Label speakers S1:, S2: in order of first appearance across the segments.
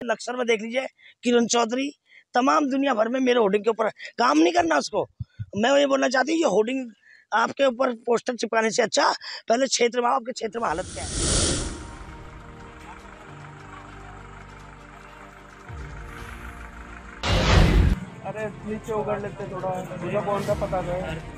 S1: लक्सर में देख लीजिए किरण चौधरी तमाम दुनिया भर में मेरे होर्डिंग के ऊपर काम नहीं करना उसको। मैं ये बोलना चाहती हूँ ये होर्डिंग आपके ऊपर पोस्टर चिपकाने से अच्छा पहले क्षेत्र में आपके क्षेत्र में हालत क्या है।
S2: अरे नीचे उगड़ लेते थोड़ा, मुझे कौन का पता है।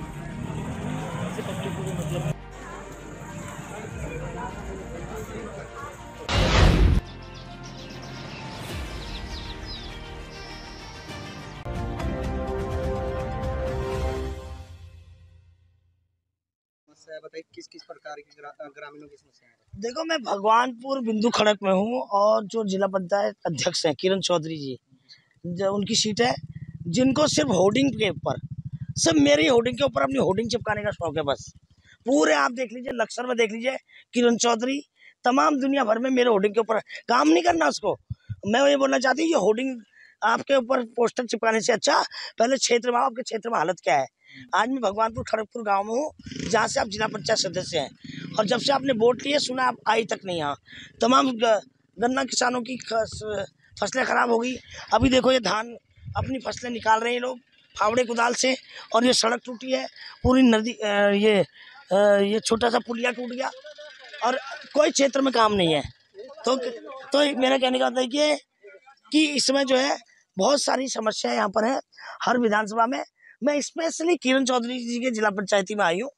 S3: बताइए किस किस प्रकार की ग्रामीणों की समस्या है।
S1: देखो मैं भगवानपुर बिंदु खड़क में हूँ और जो जिला पंचायत अध्यक्ष हैं किरण चौधरी जी, जो उनकी सीट है, जिनको सिर्फ होर्डिंग के ऊपर सिर्फ मेरी होर्डिंग के ऊपर अपनी होर्डिंग चिपकाने का शौक है बस। पूरे आप देख लीजिए लक्सर में देख लीजिए किरण चौधरी तमाम दुनिया भर में मेरे होर्डिंग के ऊपर काम नहीं करना उसको। मैं ये बोलना चाहती हूँ ये होर्डिंग आपके ऊपर पोस्टर चिपकाने से अच्छा पहले क्षेत्र में आपके क्षेत्र में हालत क्या है। आज मैं भगवानपुर खड़गपुर गांव में हूँ जहाँ से आप जिला पंचायत सदस्य हैं और जब से आपने वोट लिए सुना आप आई तक नहीं यहाँ। तमाम गन्ना किसानों की फसलें खराब हो गई। अभी देखो ये धान अपनी फसलें निकाल रहे हैं लोग फावड़े कुदाल से और ये सड़क टूटी है पूरी नदी, ये छोटा सा पुलिया टूट गया और कोई क्षेत्र में काम नहीं है। तो मेरा कहने का मतलब ये कि इसमें जो है बहुत सारी समस्याएं यहाँ पर है हर विधानसभा में। मैं स्पेशली किरण चौधरी जी के जिला पंचायती में आई हूँ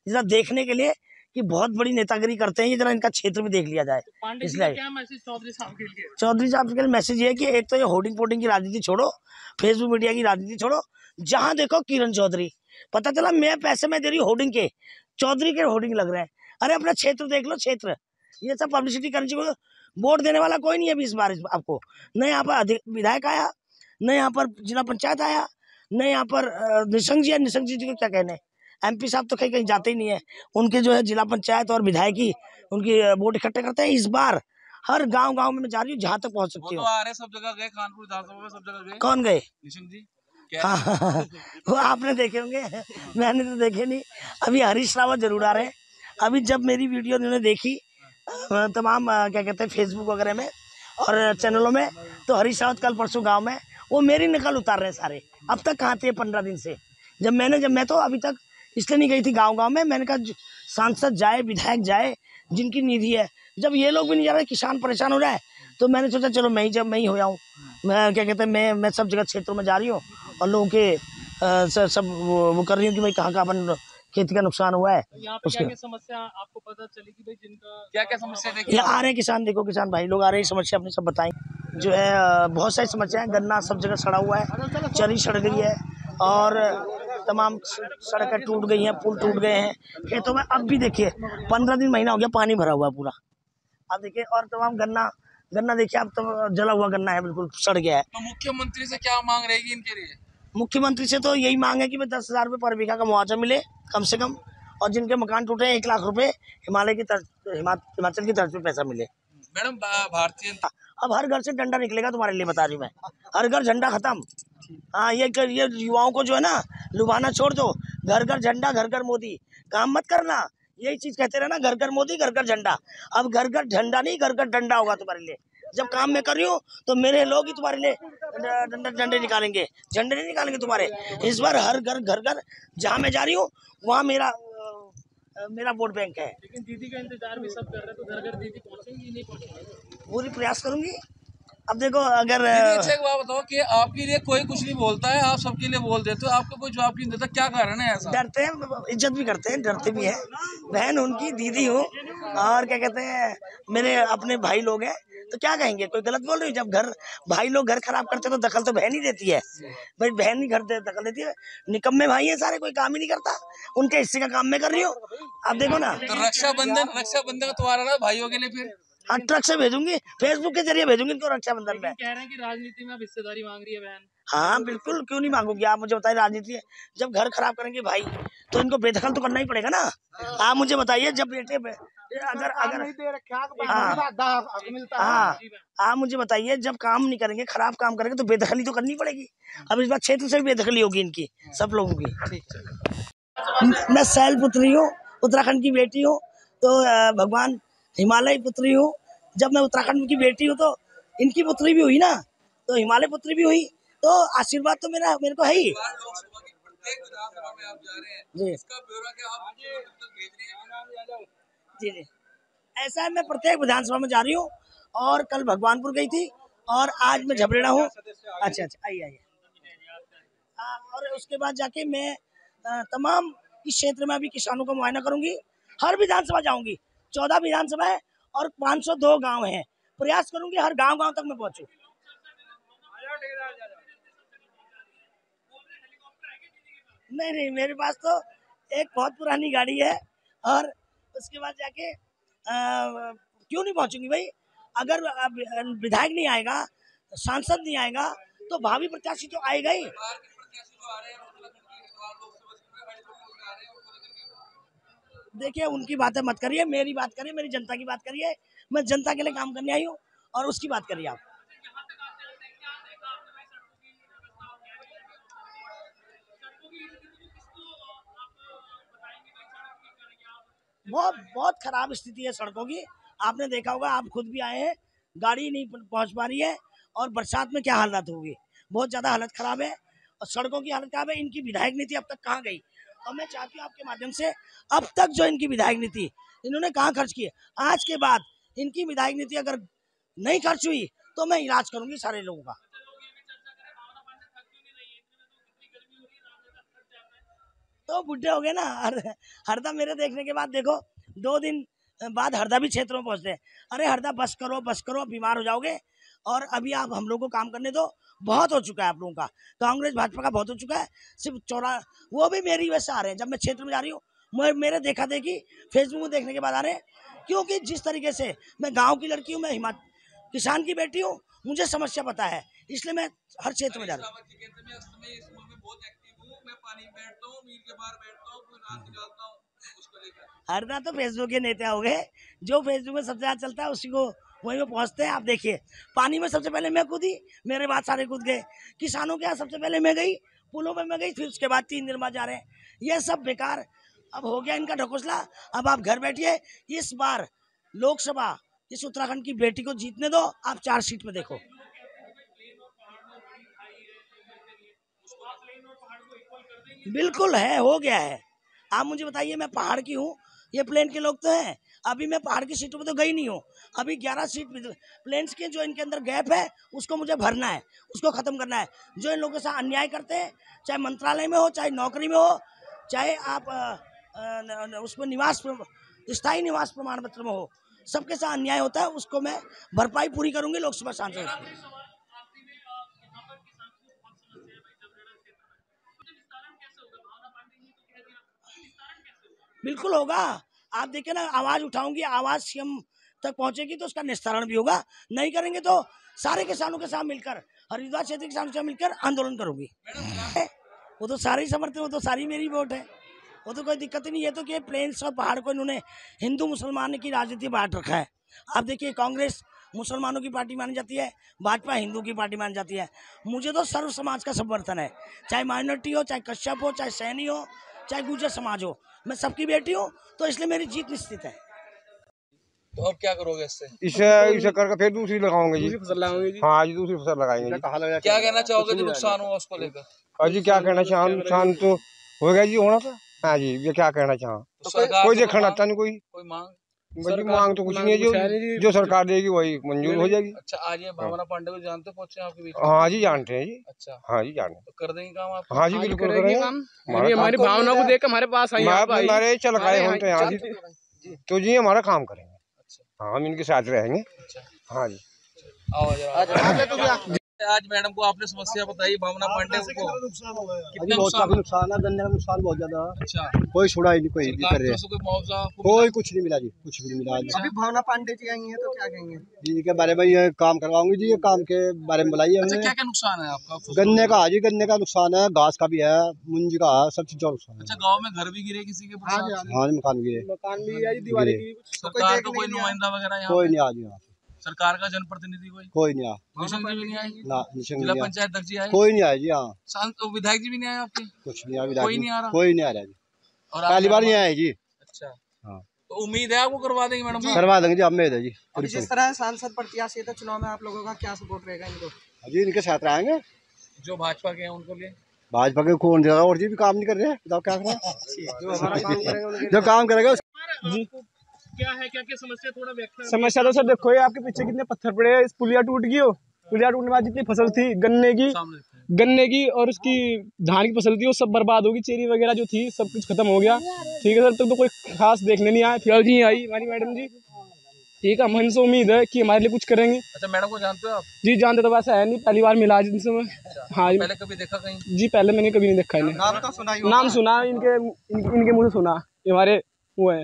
S1: जरा देखने के लिए कि बहुत बड़ी नेतागिरी करते हैं, ये जरा इनका क्षेत्र भी देख लिया जाए। इसलिए
S2: क्या मैसेज चौधरी साहब के लिए?
S1: चौधरी साहब के लिए मैसेज ये है कि एक तो ये होर्डिंग फोर्डिंग की राजनीति छोड़ो, फेसबुक मीडिया की राजनीति छोड़ो, जहाँ देखो किरण चौधरी। पता चला मैं पैसे में दे रही हूँ होर्डिंग के, चौधरी के होर्डिंग लग रहे हैं। अरे अपना क्षेत्र देख लो, क्षेत्र ये सब पब्लिसिटी करनी चाहिए। वोट देने वाला कोई नहीं है अभी इस बार आपको, न यहाँ पर विधायक आया, न यहाँ पर जिला पंचायत आया, न यहाँ पर निशंक जी है। निशंक जी को क्या कहने, MP साहब तो कहीं कहीं जाते ही नहीं है। उनके जो है जिला पंचायत और विधायक ही उनकी वोट इकट्ठे करते हैं। इस बार हर गांव में मैं जा रही हूँ जहाँ तक पहुँच सकती हूँ।
S2: सब जगह गए, कानपुर विधानसभा में सब जगह गए।
S1: कौन गए?
S2: निशंक जी।
S1: हाँ वो आपने देखे होंगे, मैंने तो देखे नहीं। अभी हरीश रावत जरूर आ रहे हैं। अभी जब मेरी वीडियो उन्होंने देखी तमाम क्या कहते हैं फेसबुक वगैरह में और चैनलों में, तो हरीश रावत कल परसों गांव में वो मेरी नकल उतार रहे हैं सारे। अब तक कहाँ थे 15 दिन से? जब मैं तो अभी तक इसलिए नहीं गई थी गांव में, मैंने कहा सांसद जाए, विधायक जाए, जिनकी निधि है। जब ये लोग भी नहीं जा रहे, किसान परेशान हो रहा है, तो मैंने सोचा चलो मैं ही हो जाऊँ। मैं क्या कहते हैं मैं सब जगह क्षेत्रों में जा रही हूँ और लोगों के सब वो कर रही हूँ कि भाई कहाँ अपन खेती का नुकसान हुआ है।
S2: यहाँ पे क्या समस्या आपको पता चलेगी भाई, जिनका क्या समस्या
S1: ये आ रहे हैं किसान, देखो किसान भाई लोग आ रहे हैं, समस्या अपनी सब बताएं। जो है बहुत सारी समस्याएं, गन्ना सब जगह सड़ा हुआ है, चरी सड़ गई है और तमाम सड़कें टूट गई हैं, पुल टूट गए हैं खेतों में। अब भी देखिए 15 दिन महीना हो गया पानी भरा हुआ पूरा। अब देखिए और तमाम गन्ना देखिए अब तो जला हुआ गन्ना है, बिल्कुल सड़ गया है।
S2: तो मुख्यमंत्री से क्या मांग रहेगी इनके लिए?
S1: मुख्यमंत्री से तो यही मांग है कि भाई 10,000 रुपये पर बीघा का मुआवजा मिले कम से कम, और जिनके मकान टूटे हैं 1 लाख रुपए हिमाचल की तर्ज पे पैसा मिले।
S2: मैडम भारतीय
S1: अब हर घर से डंडा निकलेगा, तुम्हारे लिए बता रही मैं, हर घर झंडा खत्म। हाँ ये युवाओं को जो है ना लुभाना छोड़ दो, घर घर झंडा, घर घर मोदी। काम मत करना, यही चीज कहते रहना, घर घर मोदी, घर घर झंडा। अब घर घर झंडा नहीं, घर घर डंडा होगा तुम्हारे लिए। जब काम में कर रही हूँ तो मेरे लोग ही तुम्हारे लिए डंडे निकालेंगे, झंडे नहीं निकालेंगे तुम्हारे। इस बार हर घर जहाँ मैं जा रही हूँ वहाँ मेरा वोट बैंक है।
S2: लेकिन दीदी का इंतजार भी सब कर रहे हैं, तो घर घर दीदी पहुंचेंगी नहीं पहुंचेंगी?
S1: पूरी प्रयास करूंगी। अब देखो अगर
S2: एक बात बताओ कि आपके लिए कोई कुछ नहीं बोलता है, आप सबके लिए बोल देते हो, आपको कोई जवाब नहीं देता, क्या कारण है ऐसा?
S1: डरते हैं, इज्जत भी करते हैं, डरते भी हैं। बहन उनकी, दीदी हूँ और क्या कहते हैं मेरे अपने भाई लोग हैं, तो क्या कहेंगे, कोई गलत बोल रही है? जब भाई लोग घर खराब करते तो दखल तो बहन ही देती है भाई, बहन ही घर दखल देती है। निकम्मे भाई है सारे, कोई काम ही नहीं करता, उनके हिस्से का काम मैं कर रही हूँ। अब देखो ना,
S2: तो रक्षाबंधन का त्योहार है भाइयों के लिए, फिर
S1: हाँ ट्रक से भेजूंगी, फेसबुक के जरिए भेजूंगी इनको रक्षाबंधन में।
S2: कह रहे हैं कि राजनीति में अब हिस्सेदारी मांग रही है बहन।
S1: हाँ बिल्कुल, क्यों नहीं मांगूंगी। आप मुझे बताइए, राजनीति है, जब घर खराब करेंगे भाई तो इनको बेदखल तो करना ही पड़ेगा ना। आप मुझे बताइए, जब बेटे अगर हाँ आप मुझे बताइए, जब काम नहीं करेंगे, खराब काम करेंगे तो बेदखली तो करनी पड़ेगी। अब इस बार क्षेत्र से भी बेदखली होगी इनकी, सब लोगों की। मैं सैल पुत्री हूँ, उत्तराखंड की बेटी हूँ, तो भगवान हिमालय पुत्री हूँ। जब मैं उत्तराखंड की बेटी हूँ तो इनकी पुत्री भी हुई ना, तो हिमालय पुत्री भी हुई, तो आशीर्वाद तो मेरे को है ही।
S2: लोकसभा की प्रत्येक विधानसभा में आप जा रहे हैं,
S1: जी
S2: इसका ब्यौरा क्या आप मुख्यमंत्री तक भेज रहे हैं?
S1: जी जी, ऐसा है, मैं प्रत्येक विधानसभा में जा रही हूँ, और कल भगवानपुर गई थी, और आज मैं झबरेड़ा हूँ। अच्छा अच्छा, आइए आइए। और उसके बाद जाके मैं तमाम इस क्षेत्र में अभी किसानों का मुआयना करूंगी, हर विधानसभा जाऊंगी। 14 विधानसभा है और 502 गांव हैं, प्रयास करूंगी हर गांव गांव तक मैं पहुंचूं। नहीं नहीं, मेरे पास तो एक बहुत पुरानी गाड़ी है, और उसके बाद जाके क्यों नहीं पहुंचूंगी भाई? अगर विधायक नहीं आएगा, सांसद नहीं आएगा, तो भावी प्रत्याशी तो आएगा ही। देखिए, उनकी बातें मत करिए, मेरी बात करिए, मेरी जनता की बात करिए। मैं जनता के लिए काम करने आई हूँ, और उसकी बात करिए आप। बहुत बहुत खराब स्थिति है सड़कों की। आपने देखा होगा, आप खुद भी आए हैं, गाड़ी नहीं पहुंच पा रही है, और बरसात में क्या हालत होगी, बहुत ज्यादा हालत खराब है, और सड़कों की हालत खराब है। इनकी विधायक नीति अब तक कहाँ गई? और मैं चाहती हूँ आपके माध्यम से, अब तक जो इनकी विधायक नीति इन्होंने कहाँ खर्च की है? आज के बाद इनकी विधायक नीति अगर नहीं खर्च हुई, तो मैं इलाज करूंगी सारे लोगों का। तो बुढ़े हो गए ना, हरदा मेरे देखने के बाद देखो, 2 दिन बाद हरदा भी क्षेत्र में पहुंचते हैं। अरे हरदा, बस करो, बीमार हो जाओगे। और अभी आप हम लोग को काम करने दो, बहुत हो चुका है आप लोगों का, कांग्रेस भाजपा का बहुत हो चुका है। सिर्फ वो भी मेरी वजह से आ रहे हैं, जब मैं क्षेत्र में जा रही हूँ, मेरे देखा देखी फेसबुक में देखने के बाद आ रहे हैं, क्योंकि जिस तरीके से मैं गाँव की लड़की हूँ, मैं किसान की बेटी हूँ, मुझे समस्या पता है, इसलिए मैं हर क्षेत्र में जा रहा हूँ। हरदा तो फेसबुक के नेता हो गए, जो फेसबुक में सबसे ज्यादा चलता है उसी को वहीं में पहुंचते हैं। आप देखिए, पानी में सबसे पहले मैं कूदी, मेरे बाद सारे कूद गए। किसानों के यहाँ सबसे पहले मैं गई, पुलों में मैं गई, फिर उसके बाद 3 दिन बाद जा रहे हैं। ये सब बेकार अब हो गया इनका ढकोसला। अब आप घर बैठिए, इस बार लोकसभा इस उत्तराखंड की बेटी को जीतने दो, आप 4 सीट में देखो। बिल्कुल है, हो गया है। आप मुझे बताइए, मैं पहाड़ की हूँ, ये प्लेन के लोग तो हैं। अभी मैं पहाड़ की सीटों पे तो गई नहीं हूँ। अभी 11 सीट प्लेन्स के जो इनके अंदर गैप है, उसको मुझे भरना है, उसको खत्म करना है। जो इन लोगों के साथ अन्याय करते हैं, चाहे मंत्रालय में हो, चाहे नौकरी में हो, चाहे आप उसमें स्थायी निवास प्रमाण पत्र में हो, सबके साथ अन्याय होता है, उसको मैं भरपाई पूरी करूंगी लोकसभा सांसद। बिल्कुल होगा। आप देखिए ना, आवाज उठाऊंगी, आवाज सीएम तक पहुंचेगी, तो उसका निस्तारण भी होगा। नहीं करेंगे तो सारे किसानों के साथ मिलकर, हरिद्वार क्षेत्र के किसानों के साथ मिलकर आंदोलन करूंगी। वो तो सारे ही समर्थन, वो तो सारी मेरी वोट है, वो तो कोई दिक्कत ही नहीं है। तो कि प्लेन्स और पहाड़ को इन्होंने हिंदू मुसलमान की राजनीति बांट रखा है। आप देखिए, कांग्रेस मुसलमानों की पार्टी मानी जाती है, भाजपा हिंदू की पार्टी मानी जाती है। मुझे तो सर्व समाज का समर्थन है, चाहे माइनॉरिटी हो, चाहे कश्यप हो, चाहे सैनी हो, चाहे गुर्जर समाज हो, मैं सबकी बेटी हूँ, तो इसलिए मेरी जीत निश्चित है।
S2: तो अब क्या करोगे इससे?
S4: इसे करके फिर दूसरी लगाओगे जी।
S3: दूसरी फसल लगाओगे जी?
S4: हाँ जी, दूसरी फसल लगाएंगे जी।
S2: क्या कहना चाहोगे जो नुकसान हुआ उसको लेकर?
S4: और जी क्या कहना चाह, नुकसान तो हो गया जी, होना था। हाँ जी, ये क्या कहना चाह,
S2: तो सरकार
S4: कोई
S2: से
S4: देखना आता नहीं, कोई
S2: मांग?
S4: मांग तो कुछ नहीं है, जो सरकार देगी वही मंजूर हो जाएगी।
S2: अच्छा, आज ये भावना पांडे को जानते पहुंचे आपके बीच?
S4: हाँ जी, जानते हैं जी।
S2: अच्छा,
S4: हाँ जी, जानते।
S2: तो कर देंगे काम आप?
S4: हाँ जी, बिल्कुल करेंगे।
S3: हमारी भावना को देख हमारे पास आई,
S4: हमारे चल गए हम तो यहाँ जी, तो जी हमारा काम करेंगे। हाँ, हम इनके साथ रहेंगे। हाँ जी,
S2: आओ। आज मैडम को आपने समस्या बताई, भावना पांडे को कितना नुकसान?
S5: नुकसान है, गन्ने का नुकसान बहुत ज्यादा।
S2: अच्छा,
S5: कोई छोड़ा ही नहीं, कोई भी कर रहे हैं,
S2: कोई मुआवजा
S5: कोई कुछ नहीं मिला जी, कुछ भी नहीं मिला।
S3: अभी भावना पांडे जी आई हैं तो क्या कहेंगे
S5: जी के बारे में? ये काम करवाऊंगी जी, ये काम के बारे में बुलाइए।
S2: अच्छा, क्या क्या नुकसान है आपका?
S5: गन्ने का जी, गन्ने का नुकसान है, घास का भी है, मुंजी का है, सब चीजों का नुकसान है।
S2: अच्छा, गाँव में घर भी गिरे किसी के?
S5: हाँ, मकान भी है,
S3: दीवारें की?
S2: सरकार का कोई नुमाइंदा वगैरह?
S5: कोई नहीं आज यहाँ,
S2: सरकार का जनप्रतिनिधि
S5: कोई नहीं आया,
S2: निशंक जी भी नहीं आए?
S5: जिला
S2: जिला पंचायत अध्यक्ष जी आए?
S5: कोई नहीं आया जी। हाँ,
S2: विधायक जी भी नहीं आए आपके?
S5: कुछ नहीं आया,
S2: कोई नहीं आ रहा?
S5: कोई नहीं आ रहा जी,
S2: और
S5: पहली बार नहीं आया जी।
S2: अच्छा,
S5: हाँ,
S2: तो उम्मीद है आपको करवा देंगे मैडम?
S5: करवा देंगे जी, उम्मीद है जी।
S3: अभी जिस तरह सांसद प्रत्याशी है तो चुनाव में आप लोगों का क्या सपोर्ट रहेगा इनको?
S5: जी इनके साथ रहेंगे।
S2: जो भाजपा के हैं उनको लिए
S5: भाजपा के कौन देगा, और जी भी काम नहीं कर रहे हैं, बताओ क्या करें। जो हमारा काम करेगा, जो काम करेगा
S6: जी क्या है, क्या क्या समस्या, थोड़ा व्याख्या। समस्या तो सर देखो, ये आपके पीछे कितने पत्थर पड़े हैं, इस पुलिया टूट गई हो, पुलिया टूटने के बाद जितनी फसल थी गन्ने की और उसकी धान की फसल थी वो सब बर्बाद होगी, चेरी वगैरह जो थी सब कुछ खत्म हो गया। ठीक है सर, तो कोई खास देखने नहीं आया, फिर जी आई हमारी मैडम जी। ठीक है, हमसे उम्मीद है कि हमारे लिए कुछ करेंगे।
S2: अच्छा, मैडम को जानते हो आप? जी
S6: जानते तो वैसे है नहीं, पहली बार मिला जिनसे मैं। हाँ,
S2: पहले कभी देखा कहीं? जी
S6: पहले मैंने कभी नहीं देखा इन्हें।
S3: नाम तो सुना ही,
S6: नाम सुना इनके मुँह से सुना, ये हमारे वो है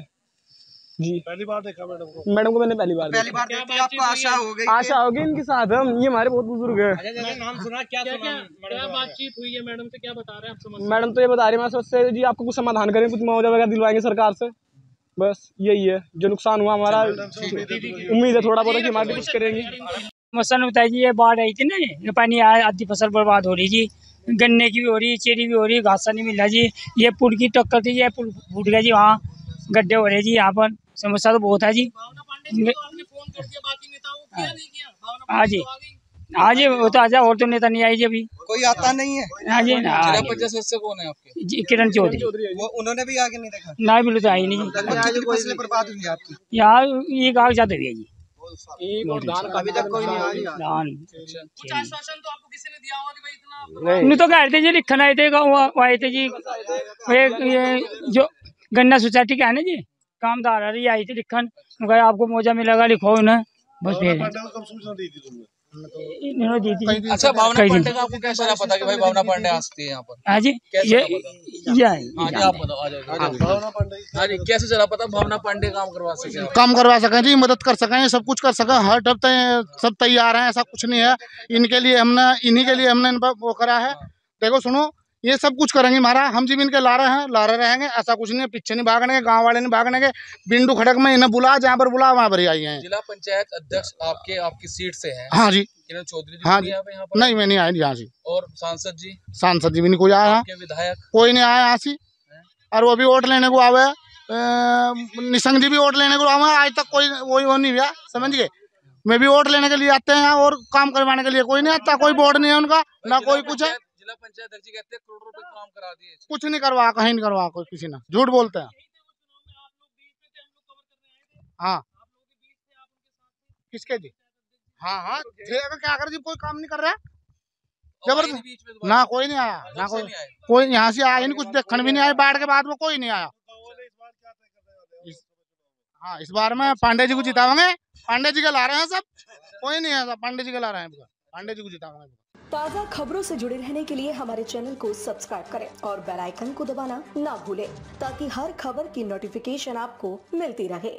S6: जी। पहली बार देखा मैडम को मैंने पहली बार
S3: देखी। आपको आशा
S6: होगी इनके साथ हम, ये हमारे बहुत बुजुर्ग है।
S3: नाम सुना, क्या
S6: बातचीत हुई है मैडम से, क्या बता रहे हैं? मैडम तो ये बता रही है मैं जी आपको कुछ समाधान करें, कुछ मुआवजा वगैरह दिलवाएंगे सरकार से, बस यही है जो नुकसान हुआ हमारा। उम्मीद है थोड़ा बहुत कि हमारे कुछ करेंगी।
S7: मसलन बताइए जी, ये बाढ़ आई थी ना, ये पानी आया, आधी फसल बर्बाद हो रही जी, गन्ने की भी हो रही, चेरी भी हो रही, घासा नहीं मिल रहा जी। ये पुल की टक्कर थी, ये पुल फूट गया जी, वहाँ गड्ढे हो रहे जी, यहाँ पर समस्या तो बहुत है जी। हाँ जी, हाँ जी, वो तो आजा, और तो नेता नहीं आई जी अभी,
S3: कोई आता नहीं है।
S7: हाँ जी,
S2: जिला पंचायत सदस्य कौन है आपके?
S7: जी किरण चौधरी।
S3: वो उन्होंने भी आगे नहीं देखा?
S7: ना बिल्कुल तो आई नहीं जी।
S3: कितनी फसलें बर्बाद हुई आपकी?
S7: यहाँ ये कागजात हुई है जी,
S3: अभी तक कोई नहीं आया।
S7: धान
S2: कुछ आश्वासन तो आपको किसी ने दिया होगा कि भाई इतना?
S7: नहीं तो कह रहे थे जी, लिखन आए थे, आए थे जी, ये जो गन्ना सोसाइटी का है ना जी, कामदार है, आई थी लिखन, आपको मौजा मिलेगा, लिखो उन्हें, बस फिर इन्होंने दी थी।
S2: अच्छा, भावना पांडे का आपको कैसा चला पता कि भाई भावना पांडे आती है यहाँ पर?
S7: हाँ जी, ये
S2: आप बताओ, आ जाओ। हाँ जी, कैसे चला पता भावना पांडे काम करवा सके?
S8: काम करवा सकें जी, मदद कर सकें, सब कुछ कर सकें, हर टब सब तैयार हैं, ऐसा कुछ नहीं है। इन्हीं के लिए हमने वो करा है। देखो सुनो, ये सब कुछ करेंगे हमारा, हम जीवन के ला रहे रहेंगे, ऐसा कुछ नहीं है, पीछे नहीं भागने के, गांव वाले नहीं भागने के, बिंदु खड़क में इन्हें बुला, जहाँ पर बुला वहाँ पर ही आई हैं।
S2: जिला पंचायत अध्यक्ष आपकी सीट से हैं?
S8: हाँ जी।
S2: किरण चौधरी जी?
S8: हाँ जी।
S2: यहाँ पर
S8: नहीं, मैं नहीं आया यहाँ से।
S2: और सांसद जी
S8: भी नहीं कोई आया,
S2: विधायक
S8: कोई नहीं आया यहाँ से, और वो भी वोट लेने को आवे, निशंक जी भी वोट लेने को आवे, आज तक कोई वो नहीं हुआ, समझ गए। मैं भी वोट लेने के लिए आते हैं और काम करवाने के लिए कोई नहीं आता, कोई बोर्ड नहीं है उनका, ना कोई कुछ है।
S2: जिला पंचायत अध्यक्ष कहते हैं करोड़ रुपए काम करा दिए,
S8: कुछ नहीं करवा, कहीं नहीं करवा, कोई किसी ने, झूठ बोलते हैं। हाँ, किसके जी? हाँ, क्या कर जी, कोई काम नहीं कर रहा है, जबरदस्त ना, कोई नहीं आया, ना कोई यहाँ से आया ही नहीं, कुछ देखने भी नहीं आया, बाढ़ के बाद में कोई नहीं आया। हाँ, इस बार में पांडे जी को जिताएंगे, पांडे जी के ला रहे हैं सब, कोई नहीं है, पांडे जी के ला रहे हैं, पांडे जी को जिताएंगे।
S9: ताज़ा खबरों से जुड़े रहने के लिए हमारे चैनल को सब्सक्राइब करें और बेल आइकन को दबाना ना भूलें, ताकि हर खबर की नोटिफिकेशन आपको मिलती रहे।